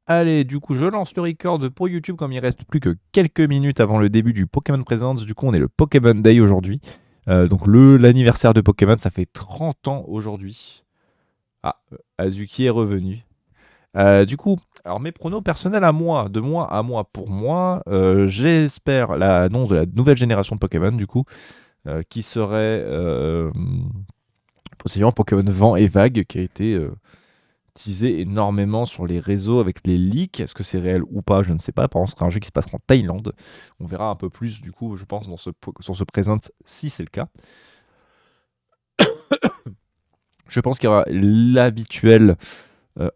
Allez, du coup, je lance le record pour YouTube comme il reste plus que quelques minutes avant le début du Pokémon Presents. Du coup, on est le Pokémon Day aujourd'hui. Donc, l'anniversaire de Pokémon, ça fait 30 ans aujourd'hui. Ah, Azuki est revenu. Du coup, alors mes pronos personnels à moi, de moi à moi, pour moi, j'espère l'annonce de la nouvelle génération de Pokémon, du coup, qui serait possiblement Pokémon Vent et Vague, qui a été teasé énormément sur les réseaux avec les leaks. Est-ce que c'est réel ou pas? Je ne sais pas. Apparemment, ce sera un jeu qui se passera en Thaïlande. On verra un peu plus, du coup, je pense, sur ce présent, si c'est le cas. Je pense qu'il y aura l'habituel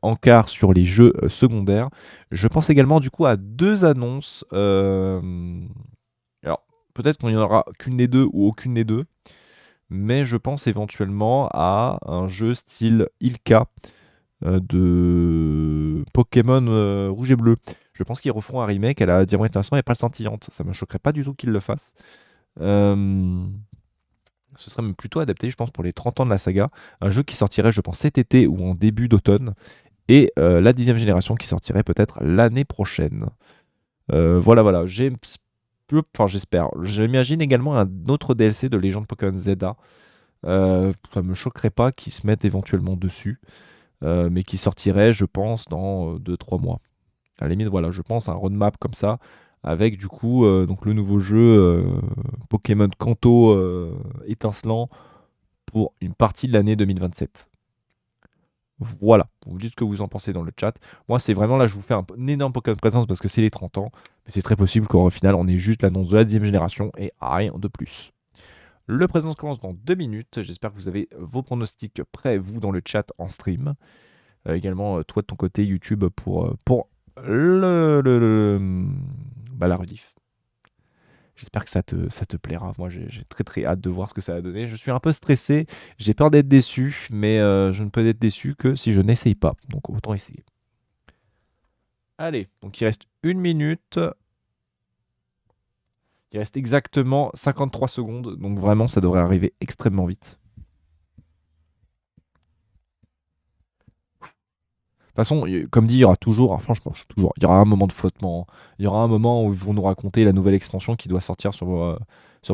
encart sur les jeux secondaires. Je pense également, du coup, à deux annonces. Alors, peut-être qu'il n'y en aura qu'une des deux ou aucune des deux. Mais je pense éventuellement à un jeu style Ilka de Pokémon Rouge et Bleu. Je pense qu'ils referont un remake à la Diamant International et pas scintillante. Ça me choquerait pas du tout qu'ils le fassent. Ce serait même plutôt adapté, je pense, pour les 30 ans de la saga. Un jeu qui sortirait, je pense, cet été ou en début d'automne. Et la 10e génération qui sortirait peut-être l'année prochaine. Voilà. J'espère. J'imagine également un autre DLC de Légende Pokémon Zelda. Ça me choquerait pas qu'ils se mettent éventuellement dessus. Mais qui sortirait, je pense, dans 2-3 mois. À la limite, voilà, je pense à un roadmap comme ça, avec du coup donc le nouveau jeu Pokémon Kanto étincelant pour une partie de l'année 2027. Voilà, vous me dites ce que vous en pensez dans le chat. Moi, c'est vraiment là, je vous fais un énorme Pokémon présence parce que c'est les 30 ans, mais c'est très possible qu'au final, on ait juste l'annonce de la 10e génération et rien de plus. Le présence commence dans 2 minutes. J'espère que vous avez vos pronostics prêts, vous, dans le chat en stream. Également, toi de ton côté, YouTube, pour la rediff. J'espère que ça te plaira. Moi, j'ai très hâte de voir ce que ça va donner. Je suis un peu stressé, j'ai peur d'être déçu, mais je ne peux être déçu que si je n'essaye pas. Donc autant essayer. Allez, donc il reste 1 minute. Il reste exactement 53 secondes. Donc vraiment, ça devrait arriver extrêmement vite. De toute façon, comme dit, il y aura toujours, enfin, je pense toujours, il y aura un moment de flottement. Il y aura un moment où ils vont nous raconter la nouvelle extension qui doit sortir sur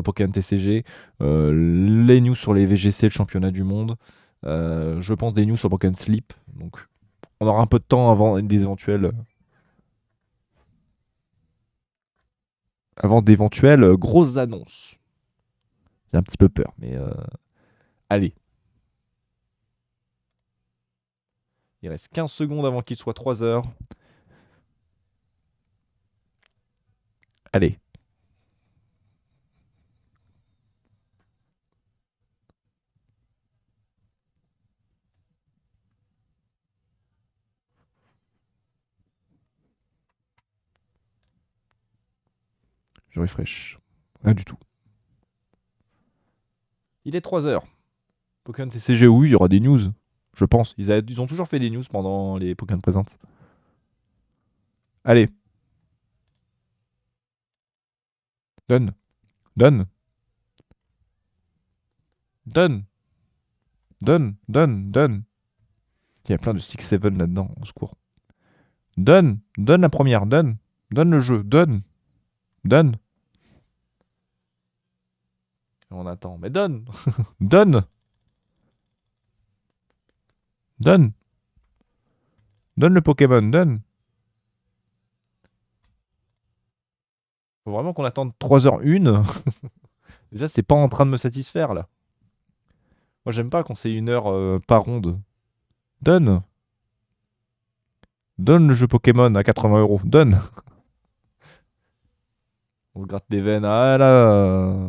Pokémon TCG, les news sur les VGC, le championnat du monde, je pense des news sur Pokémon Sleep. Donc, on aura un peu de temps avant d'éventuelles grosses annonces. J'ai un petit peu peur, mais allez. Il reste 15 secondes avant qu'il soit 3 heures. Allez. Je refresh. Rien du tout. Il est 3 heures. Pokémon TCG, oui, il y aura des news. Je pense. Ils ont toujours fait des news pendant les Pokémon Presents. Allez. Donne. Donne. Donne. Donne. Il y a plein de 6-7 là-dedans, au secours. Donne. Donne la première. Donne. Donne le jeu. Donne. Donne. On attend. Mais donne. Donne. Donne. Donne le Pokémon. Donne. Faut vraiment qu'on attende 3h01. Déjà, c'est pas en train de me satisfaire, là. Moi, j'aime pas quand c'est 1 heure par ronde. Donne. Donne le jeu Pokémon à 80 euros. Donne. On se gratte les veines. Ah là.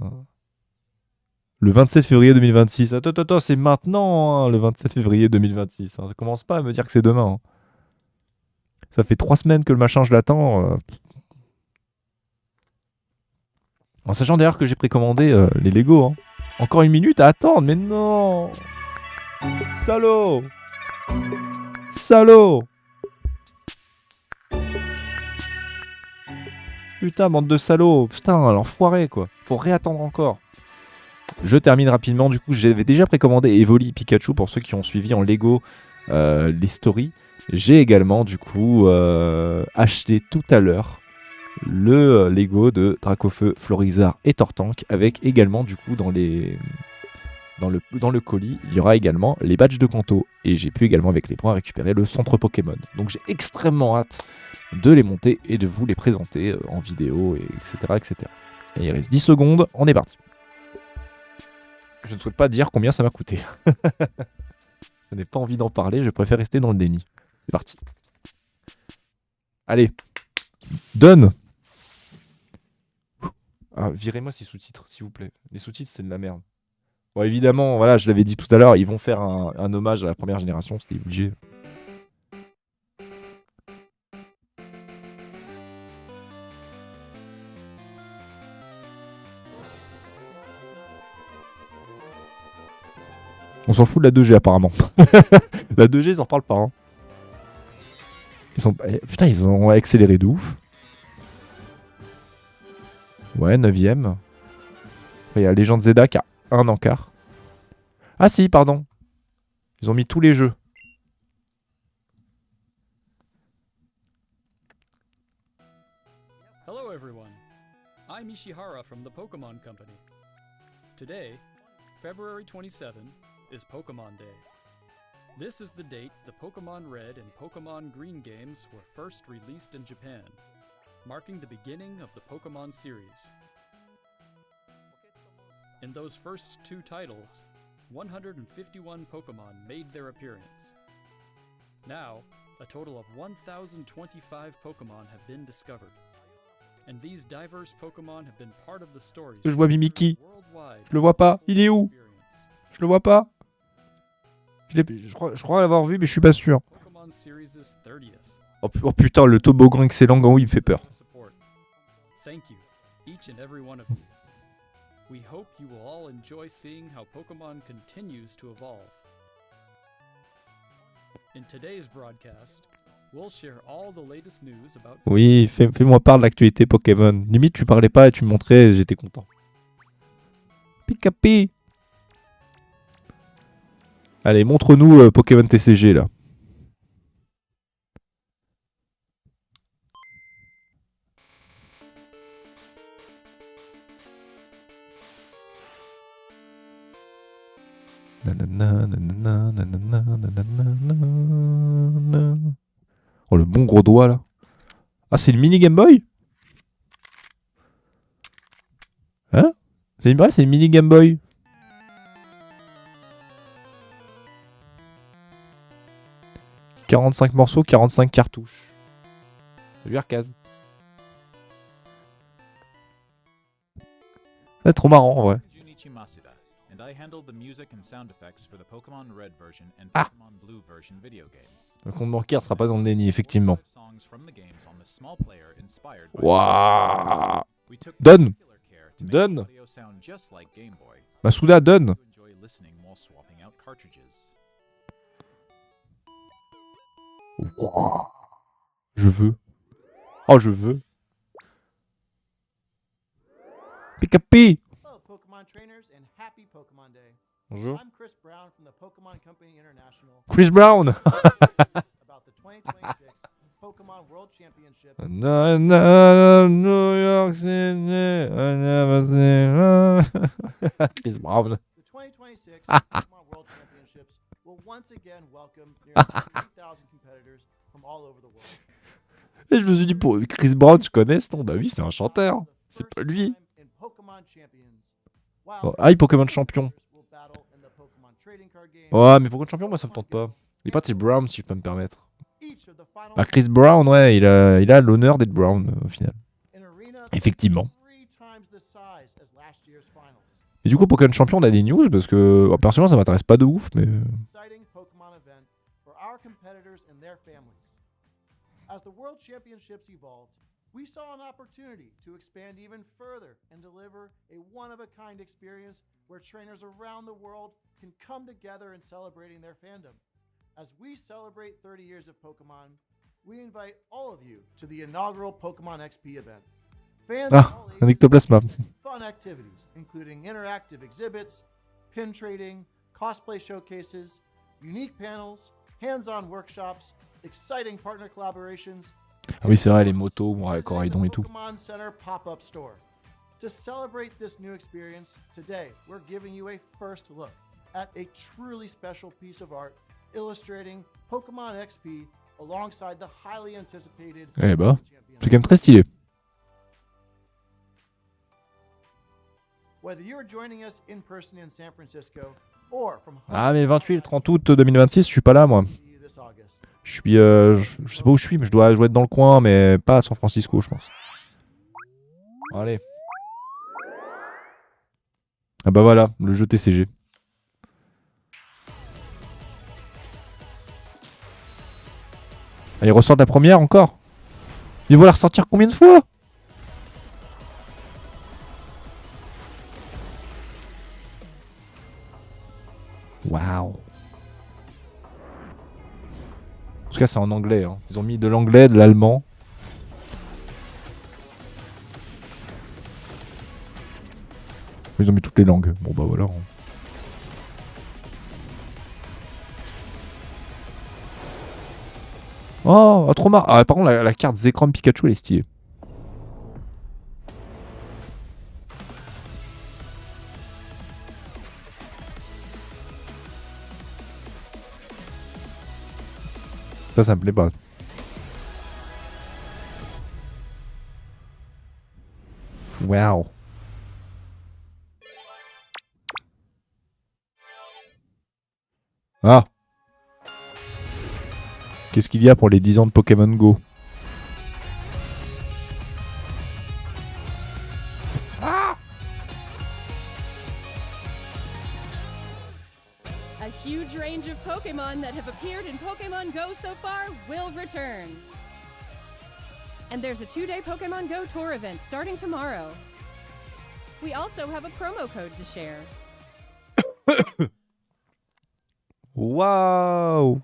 Le 27 février 2026. Attends, c'est maintenant, hein, le 27 février 2026. Hein. Ça commence pas à me dire que c'est demain. Hein. Ça fait 3 semaines que le machin, je l'attends. En sachant d'ailleurs que j'ai précommandé les Lego. Hein. Encore 1 minute à attendre, mais non. Salaud. Salaud. Putain, bande de salauds. Putain, l'enfoiré, quoi. Faut réattendre encore. Je termine rapidement. Du coup, j'avais déjà précommandé Evoli Pikachu pour ceux qui ont suivi en Lego les stories. J'ai également du coup acheté tout à l'heure le Lego de Dracofeu, Florizard et Tortank, avec également du coup dans le colis, il y aura également les badges de Kanto. Et j'ai pu également avec les points récupérer le centre Pokémon. Donc j'ai extrêmement hâte de les monter et de vous les présenter en vidéo, etc., etc. Et il reste 10 secondes, on est parti. Je ne souhaite pas dire combien ça m'a coûté. Je n'ai pas envie d'en parler, je préfère rester dans le déni. C'est parti. Allez, donne. Ah, virez-moi ces sous-titres, s'il vous plaît. Les sous-titres, c'est de la merde. Bon, évidemment, voilà, je l'avais dit tout à l'heure, ils vont faire un hommage à la première génération, c'était obligé. On s'en fout de la 2G apparemment. La 2G, ils en reparlent pas. Hein. Putain, ils ont accéléré de ouf. Ouais, 9ème. Il y a Legend Zelda qui a un encart. Ah si, pardon. Ils ont mis tous les jeux. Hello everyone. I'm Ishihara from the Pokemon Company. Today, February 27, is Pokemon Day. This is the date the Pokemon Red and Pokemon Green games were first released in Japan, marking the beginning of the Pokemon series. In those first two titles, 151 Pokemon made their appearance. Now, a total of 1,025 Pokemon have been discovered. And these diverse Pokemon have been part of the stories. Est-ce que je vois Mimikyu? Je le vois pas. Il est où? Je le vois pas. Je crois l'avoir vu, mais je suis pas sûr. Oh putain, le toboggan excellent Gangou, il me fait peur. Thank you, each and every one of you. We hope you will all enjoy seeing how Pokemon continues to evolve. In today's broadcast, we'll share all the latest news about... Oui, fais-moi part de l'actualité Pokémon. Limite, tu parlais pas et tu me montrais, j'étais content. Pikapi. Allez, montre-nous Pokémon TCG là. Oh, le bon gros doigt là. Ah, c'est le mini Game Boy? Hein? C'est vrai, c'est le mini Game Boy. « 45 morceaux, 45 cartouches. » Salut Arcaz. C'est trop marrant en vrai. Ah! Le compte bancaire sera pas dans le déni, effectivement. Waouh! Donne! Donne! Masuda, donne! Wow. Je veux. Oh, je veux. Pikapi! Bonjour. Chris Brown. New York City. Chris Brown. The 2026 Pokemon World Championships will once again welcome nearly 3,000 competitors from all over the world. Et je me suis dit, pour Chris Brown, tu connais ce nom? Bah oui, c'est un chanteur. C'est pas lui. Oh, ah, Pokémon Champion. Ouais, mais Pokémon Champion, moi ça me tente pas. Les potes, c'est Brown, si je peux me permettre. Bah, Chris Brown, ouais, il a l'honneur d'être Brown au final. Effectivement. Et du coup, Pokémon Champion, on a des news parce que personnellement, ça m'intéresse pas de ouf, mais. As the World Championships evolved, we saw an opportunity to expand even further and deliver a one-of-a-kind experience where trainers around the world can come together in celebrating their fandom. As we celebrate 30 years of Pokemon, we invite all of you to the inaugural Pokemon XP event. Fans of all un ages ectoplasma. fun activities, including interactive exhibits, pin trading, cosplay showcases, unique panels, hands-on workshops, exciting partner collaborations, Ah oui, c'est vrai, les motos, ouais, Coraidon et tout. Pokemon Center pop-up store. To celebrate this new experience, today we're giving you a first look at a truly special piece of art illustrating Pokemon XP alongside the highly anticipated Eh bah, Champion. c'est quand même très stylé. Whether you're joining us in person in San Francisco or from home, Ah, mais le 28 et le 30 août 2026, je suis pas là, moi. see you this August. Je suis, je sais pas où je suis, mais je dois être dans le coin, mais pas à San Francisco, je pense. Allez. Ah bah voilà, le jeu TCG. Ah, ils ressortent la première encore. Ils vont la ressortir combien de fois? Waouh. En tout cas, c'est en anglais. Hein. Ils ont mis de l'anglais, de l'allemand. Ils ont mis toutes les langues. Bon bah voilà. Oh, ah, trop marrant. Ah, par contre, la carte Zekrom Pikachu, elle est stylée. Ça me plaît pas. Wow. Ah. Qu'est-ce qu'il y a pour les 10 ans de Pokémon Go? A huge range of Pokemon that have appeared in Pokemon Go so far will return. And there's a 2-day Pokemon Go tour event starting tomorrow. We also have a promo code to share. Waouh.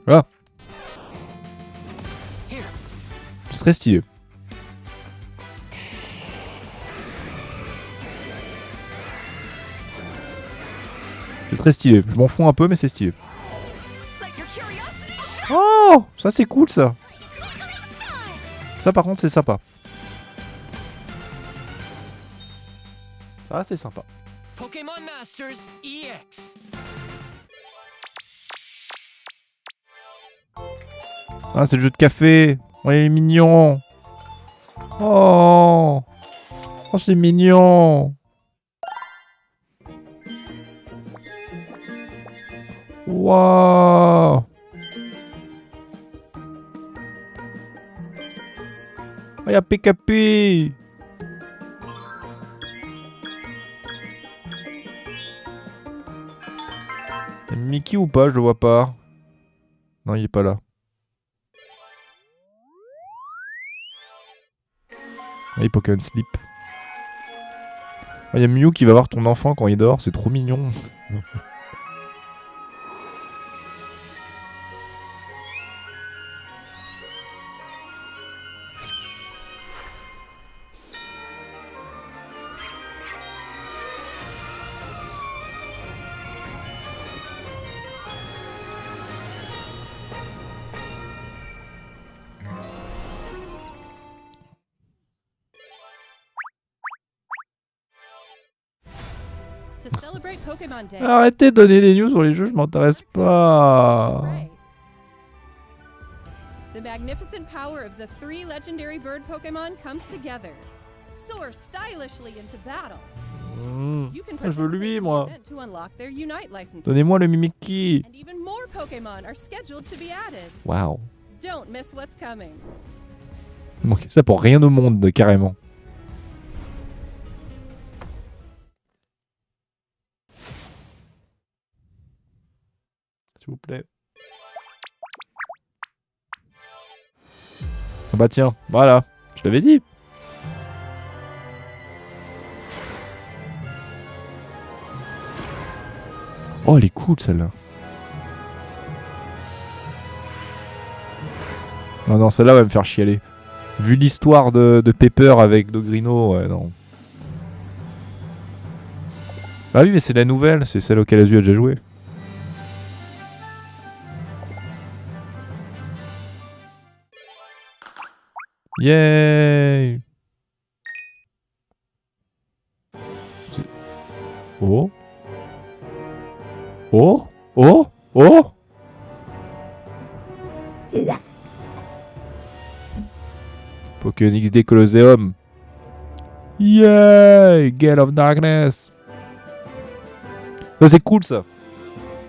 Ah. C'est très stylé. C'est très stylé. Je m'en fous un peu, mais c'est stylé. Oh, ça c'est cool ça. Ça par contre c'est sympa. Ça c'est sympa. Pokémon Masters EX. Ah, c'est le jeu de café. Oh, il est mignon. Oh, oh c'est mignon. Waouh. Oh, y'a PKP. Y'a Mickey ou pas? Je le vois pas. Non, il est pas là. Ah, il Pokémon Sleep. Ah, y'a Mew qui va voir ton enfant quand il dort, c'est trop mignon. To celebrate Pokemon Day. Arrêtez de donner des news sur les jeux, je m'intéresse pas. Right. The magnificent power of the 3 legendary bird Pokemon comes together. Soar stylishly into battle. You can Je veux lui, participate in the moi. event to unlock their Unite license. Donnez-moi le Mimikyu. And even more Pokemon are scheduled to be added. Waouh. Don't miss what's coming. Manquez ça pour rien au monde, carrément. S'il vous plaît. Ah bah tiens, voilà, je l'avais dit. Oh, elle est cool celle-là. Non, non, celle-là va me faire chialer. Vu l'histoire de Pepper avec Dogrino, ouais, non. Ah oui, mais c'est la nouvelle, c'est celle auquel Azu a déjà joué. Yay! Oh! Oh! Oh! Oh! Pokémon XD Colosseum. Yay! Gale of Darkness. Ça c'est cool ça.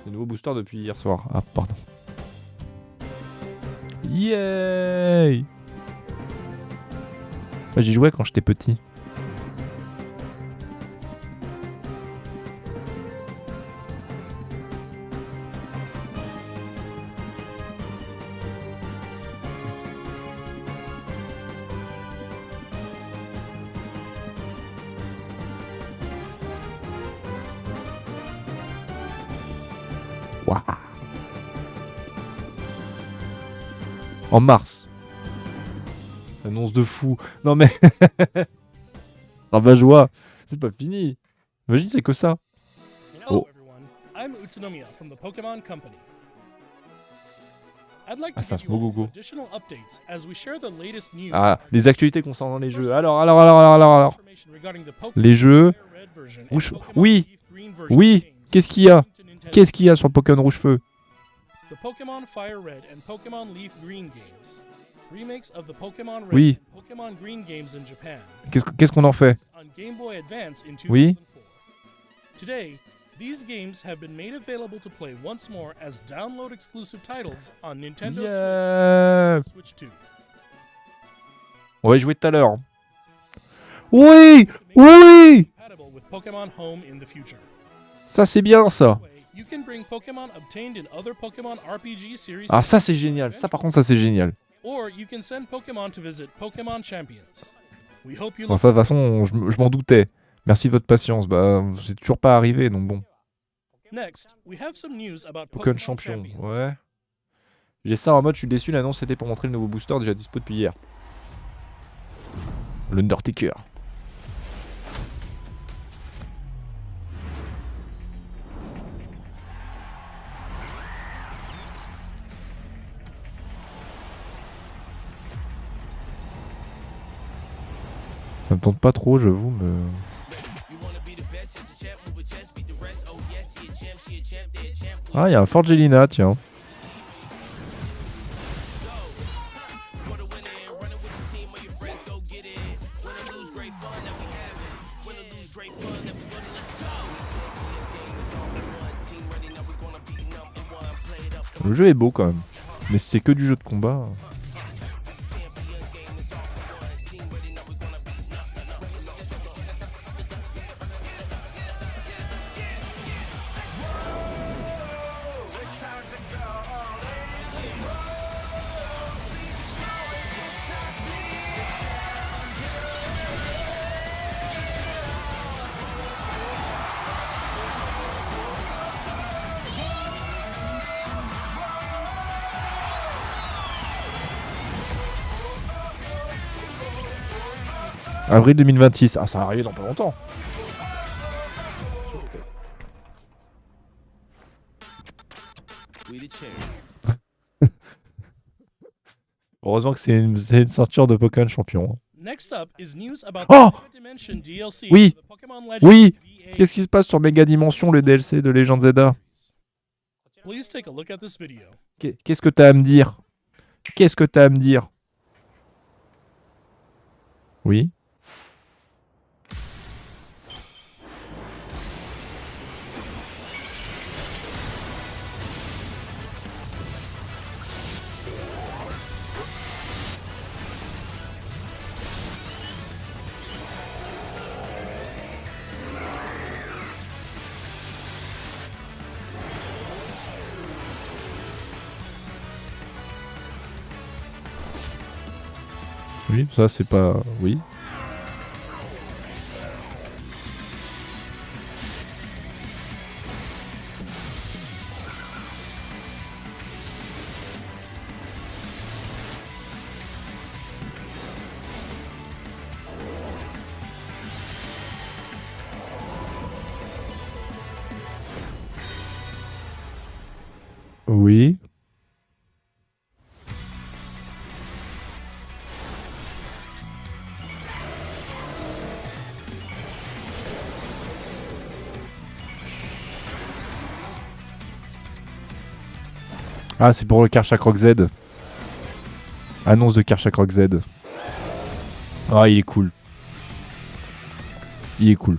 C'est nouveau booster depuis hier soir. Ah pardon. Yay! Moi, j'y jouais quand j'étais petit. Waouh. En mars. Annonce de fou. Non mais... Rabat-joie. C'est pas fini. Imagine, c'est que ça. Hello Oh. everyone, I'm Utsunomiya from the Pokemon Company. I'd like Ah, to c'est un give you all some Smogogo. additional updates as we share the latest news. Ah, les actualités concernant les jeux. First, Alors. information regarding the Pokemon Les jeux. Fire Red version and Rouge- Pokemon oui. Leaf Green version Oui. games Qu'est-ce qu'il y a? coming to Nintendo. Qu'est-ce qu'il y a sur Pokémon Rouge-Feu? The Pokemon Fire Red and Pokemon Leaf Green games. Remakes of the Pokemon Red Oui. and Pokemon Green games in Japan. Qu'est-ce qu'on en fait? On Game Boy Advance in 2004. Oui. Today, these games have been made available to play once more as download exclusive titles on Nintendo Yeah. Switch, Switch 2. On va y jouer tout à l'heure. Oui! Oui! Compatible with Pokemon Home in the future. Ça c'est bien ça. This way, you can bring Pokemon obtained in other Pokemon RPG series. Ah ça c'est génial. Ça par contre ça c'est génial. Or you can send Pokemon to visit Pokemon Champions. We hope you Bon look ça de toute façon je m'en doutais. Merci de votre patience. Bah c'est toujours pas arrivé donc bon. Next, we have some news about Pokémon Pokemon champion. Champions. Ouais. J'ai ça en mode je suis déçu. L'annonce c'était pour montrer le nouveau booster déjà dispo depuis hier. L'Undertaker. Ça me tente pas trop, j'avoue, mais... Ah, il y a un Forgelina, tiens. Le jeu est beau quand même. Mais c'est que du jeu de combat. Avril 2026. Ah, ça va arriver dans pas longtemps. Heureusement que c'est une ceinture de Pokémon champion. Next up is news about Oh! the Mega Dimension DLC Oui. for the Pokemon Legends Oui. VA. Qu'est-ce qui se passe sur Mega Dimension, le DLC de Legend Zelda? Please take a look at this video. Qu'est-ce que t'as à me dire? Qu'est-ce que t'as à me dire? Oui. Oui, ça c'est pas... Oui. Oui. Ah, c'est pour le Karchak Rock Z. Annonce de Karchak Rock Z. Ah, il est cool. Il est cool.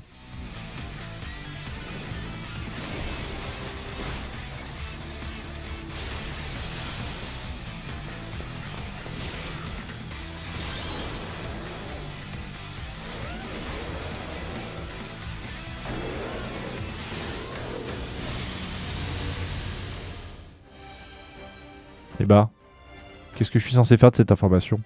Et bah, qu'est-ce que je suis censé faire de cette information?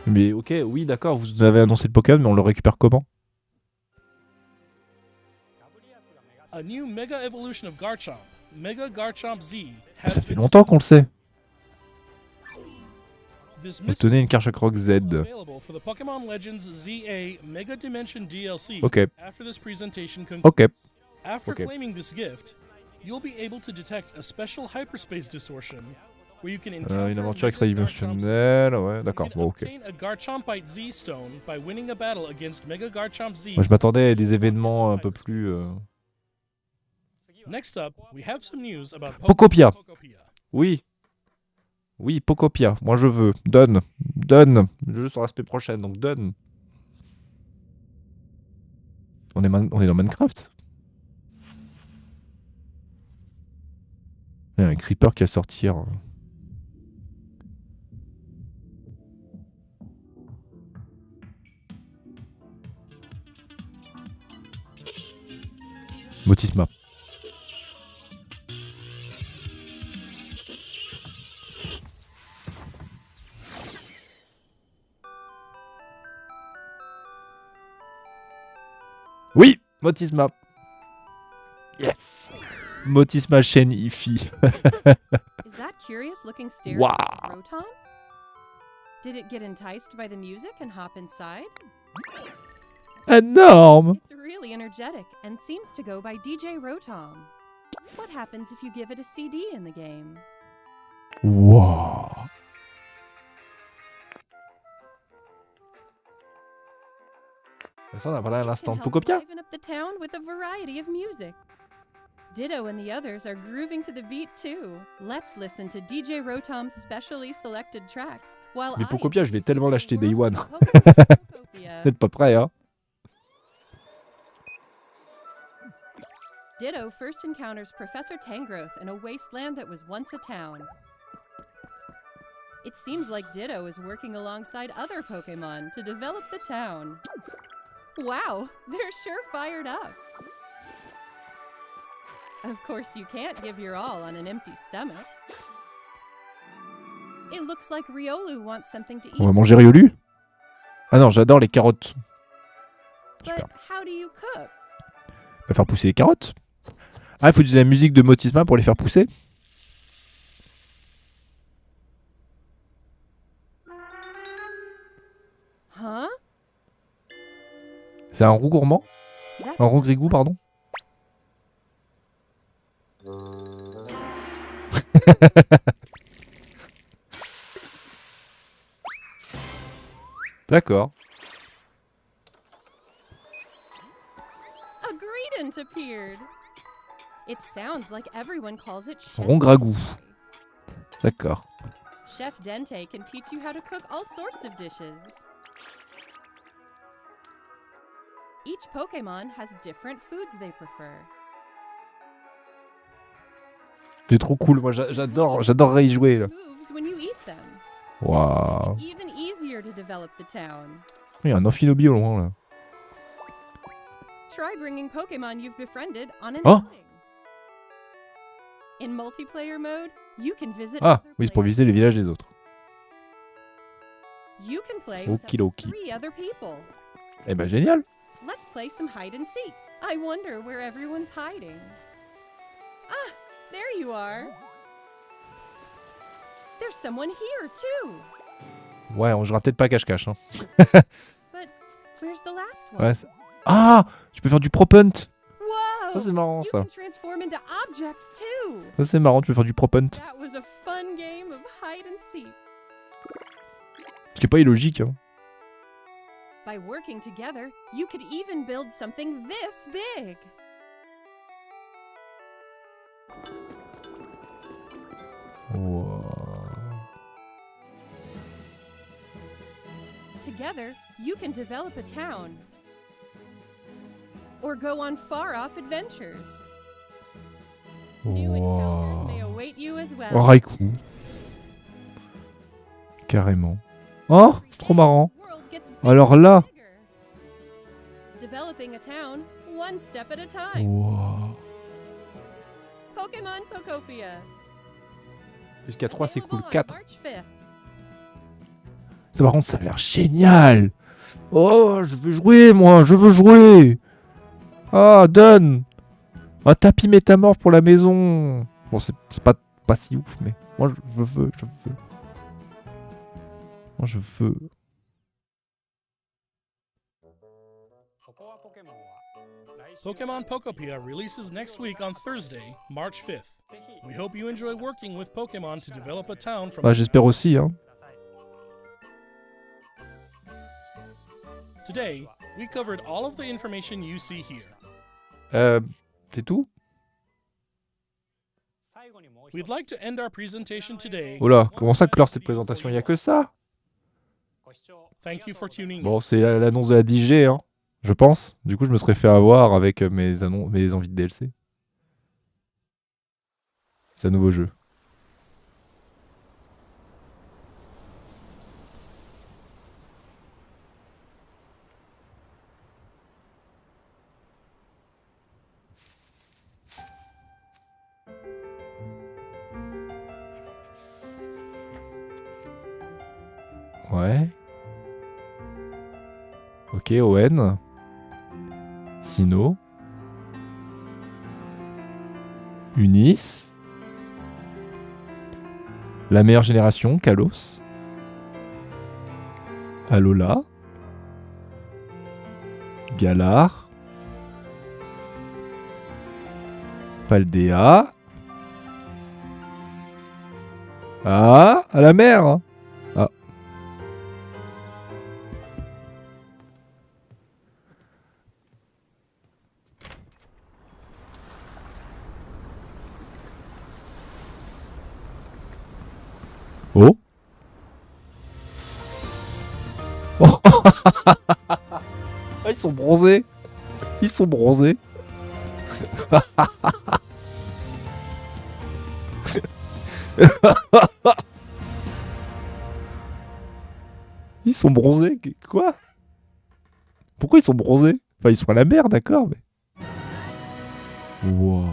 Mais ok, oui, d'accord, vous avez annoncé le Pokémon, mais on le récupère comment? A new Mega Evolution of Garchomp, Mega Garchomp Z. Ça fait longtemps qu'on le sait. This Obtenez une Karchak Rock Z. available for the Pokemon Legends ZA Mega Dimension DLC Ok. after this presentation concludes. Ok. After Okay. claiming this gift, you'll be able to detect a special hyperspace distortion where you can encounter Une aventure Mega extra-dimensionnelle, ouais, Garchomp Z. d'accord, You can bon, ok. obtain a Garchompite Z Stone by winning a battle against Mega Garchomp Z. Moi, je m'attendais à des événements un peu plus... Next up, we have some news about Pokopia. Pokopia. Oui. Oui, Pokopia. Moi, je veux. Donne. Donne. Le jeu sera l'aspect prochain, donc donne. On est dans Minecraft. Il y a un creeper qui va sortir. Motisma. Oui, Motisma. Yes. Motisma Shen Ifi. Is that curious looking stare Wow. Rotom? Did it get enticed by the music and hop inside? Énorme. It's really energetic and seems to go by DJ Rotom. What happens if you give it a CD in the game? Wow. Ça, on a parlé à It l'instant can de help Pokopia. liven up the town with a variety of music. Ditto and the others are grooving to the beat too. Let's listen to DJ Rotom's specially selected tracks. While Mais I Pokopia, je vais introduce tellement you to l'acheter the Day world One. of Pokopia. Vous n'êtes pas prêts, hein? Ditto first encounters Professor Tangrowth in a wasteland that was once a town. It seems like Ditto is working alongside other Pokemon to develop the town. Wow, they're sure fired up. Of course, you can't give your all on an empty stomach. It looks like Riolu wants something to eat. On va manger Riolu? Ah non, j'adore les carottes. But Super. how do you cook? On va faire pousser les carottes. Ah, il faut utiliser la musique de Motisma pour les faire pousser. Huh? C'est un roux gourmand? That's Un roux grigou, pardon. D'accord. A Greedent appeared. It sounds like everyone calls it Chef Rongragou. Dente. D'accord. Chef Dente can teach you how to cook all sorts of dishes. Each Pokemon has different foods they prefer. C'est trop cool. Moi, j'adorerais y jouer. Là. Moves when you eat them. Waouh. Even easier to develop the town. Il y a un Amphilobi au loin, là. Try bringing Pokemon you've befriended on an Oh. outing. In multiplayer mode, you can visit Ah, other oui, c'est pour players. visiter les villages des autres. You can play with up to Okidoki. 3 other people. Eh ben, génial. First, let's play some hide and seek. I wonder where everyone's hiding. Ah, there you are. There's someone here too. Ouais, on jouera peut-être pas cache-cache. Hein. But where's the last one? Ouais, ah, je peux faire du prop hunt. Whoa! Ça, c'est marrant, You ça. can transform into objects too. Ça, c'est marrant, tu peux faire du prop hunt. That was a fun game of hide and seek. Ce qui est pas illogique, hein. By working together, you could even build something this big. Wow. Together, you can develop a town. Or go on far-off adventures. New encounters may Wow. await you as well. Oh, Raikou. Carrément. Oh, trop marrant. The world gets Alors bigger là. and bigger. Developing a town, one step at a time. Wow. Pokemon Pokopia. Jusqu'à 3, c'est cool. Available on 4. March 5th. Ça, par contre, ça a l'air génial. Oh, je veux jouer, moi. Je veux jouer. Ah, donne. Un tapis métamorphe pour la maison. Bon, c'est pas si ouf, mais moi, je veux. Moi, je veux. Pokemon Pokopia releases next week on Thursday, March 5th. We hope you enjoy working with Pokemon to develop a town from. Bah, j'espère aussi, hein. Today, we covered all of the information you see here. C'est tout? We'd like to end our presentation today. Oh là, comment ça clore cette présentation? Il y a que ça? Thank you for tuning in. Bon, c'est l'annonce de la 10G, hein, je pense. Du coup, je me serais fait avoir avec mes envies de DLC. C'est un nouveau jeu. Ouais. Ok, ON. Sino. Unis. La meilleure génération, Kalos. Alola. Galar. Paldea. Ah, à la mer. Ah. Oh. Oh. Ah, ils sont bronzés. Ils sont bronzés. Ils sont bronzés. Quoi? Pourquoi ils sont bronzés? Enfin, ils sont à la mer, d'accord, mais. Wow.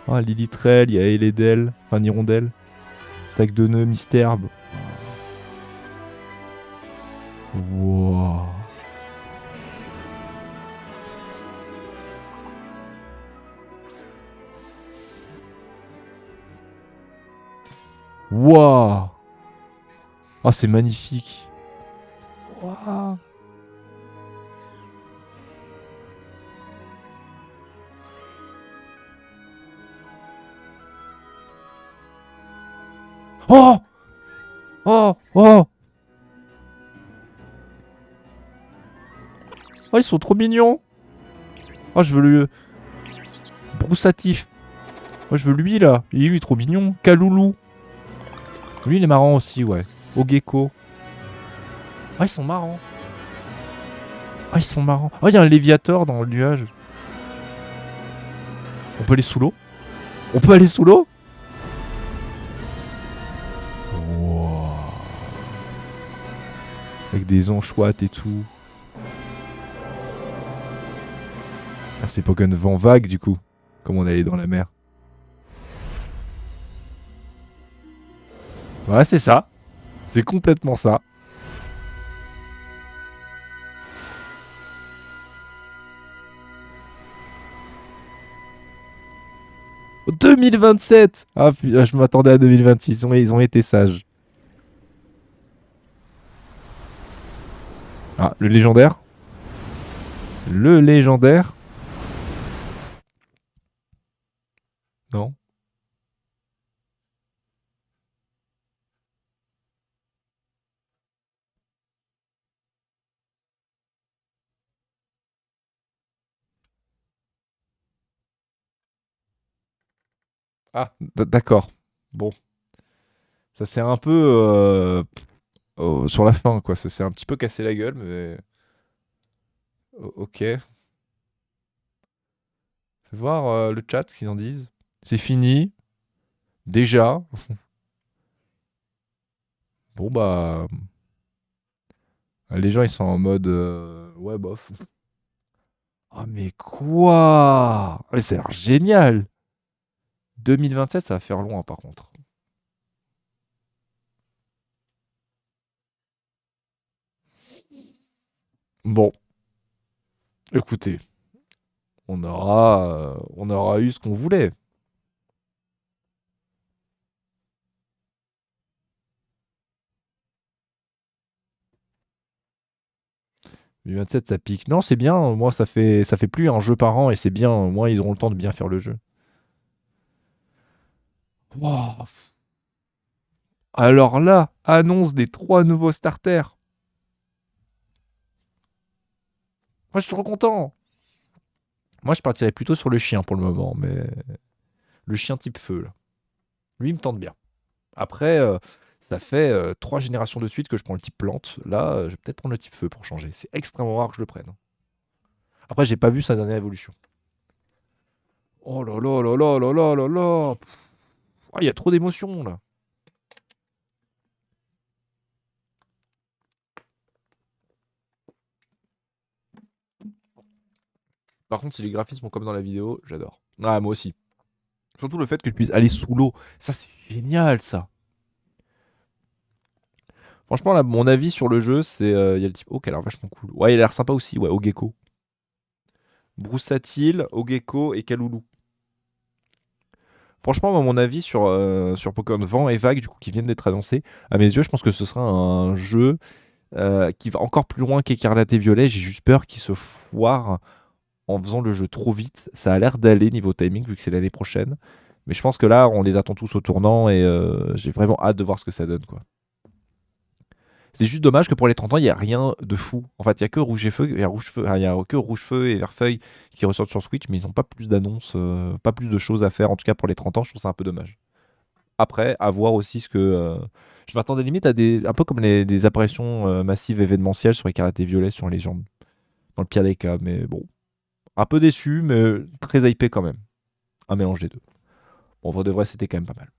Ah, Lilitrel, il y a Eledel, enfin Hirondelle, Sac de nœuds, Mystherbe. Wow. Wow. Ah, c'est magnifique. Wow. Oh! Oh! Oh! Oh, ils sont trop mignons! Oh, je veux le... Broussatif. Oh, je veux lui, là. Lui, il est trop mignon. Kaloulou. Lui, il est marrant aussi, ouais. Ogeko. Ah, ils sont marrants. Ah, ils sont marrants. Oh, il y a un Léviator dans le nuage. On peut aller sous l'eau? On peut aller sous l'eau? Wow. Avec des anchoites et tout. Ah, c'est Pokémon vent vague du coup. Comme on allait dans la mer. Ouais, c'est ça. C'est complètement ça. 2027. Ah, je m'attendais à 2026. Ils ont été sages. Ah, le légendaire. Le légendaire. Non. Ah, d'accord. Bon. Ça c'est un peu sur la fin, quoi. Ça s'est un petit peu cassé la gueule, mais... Ok. Fais voir le chat, ce qu'ils en disent. C'est fini. Déjà. Bon, bah... Les gens, ils sont en mode... ouais, bof. Oh, mais quoi? Oh, mais ça a l'air génial. 2027, ça va faire loin, par contre. Bon. Écoutez. On aura eu ce qu'on voulait. 2027, ça pique. Non, c'est bien. Moi, ça fait plus un jeu par an et c'est bien. Moi, ils auront le temps de bien faire le jeu. Wow. Alors là, annonce des 3 nouveaux starters. Moi, je suis trop content. Moi, je partirais plutôt sur le chien pour le moment, mais le chien type feu, là. Lui, il me tente bien. Après, ça fait 3 générations de suite que je prends le type plante. Là, je vais peut-être prendre le type feu pour changer. C'est extrêmement rare que je le prenne. Après, j'ai pas vu sa dernière évolution. Oh là là là là là là là là. Ah, il y a trop d'émotions, là. Par contre, si les graphismes sont comme dans la vidéo, j'adore. Ah, moi aussi. Surtout le fait que je puisse aller sous l'eau. Ça, c'est génial, ça. Franchement, là, mon avis sur le jeu, c'est... Il y a le type... Oh, qui a l'air vachement cool. Ouais, il a l'air sympa aussi, ouais, Ogeko. Broussatil, Ogeko et Kaloulou. Franchement, moi, mon avis sur Pokémon Vent et Vague, du coup, qui viennent d'être annoncés, à mes yeux, je pense que ce sera un jeu qui va encore plus loin qu'Écarlate et Violet. J'ai juste peur qu'il se foire en faisant le jeu trop vite. Ça a l'air d'aller niveau timing, vu que c'est l'année prochaine. Mais je pense que là, on les attend tous au tournant et j'ai vraiment hâte de voir ce que ça donne, quoi. C'est juste dommage que pour les 30 ans, il n'y a rien de fou. En fait, il n'y a que Rouge et Feu, il y a que Rouge Feu et Verfeuille qui ressortent sur Switch, mais ils n'ont pas plus d'annonces, pas plus de choses à faire. En tout cas, pour les 30 ans, je trouve ça un peu dommage. Après, à voir aussi ce que. Je m'attendais limite à un peu comme des apparitions massives événementielles sur les karatés violets, sur les jambes. Dans le pire des cas, mais bon. Un peu déçu, mais très hypé quand même. Un mélange des deux. Bon, en vrai de vrai, c'était quand même pas mal.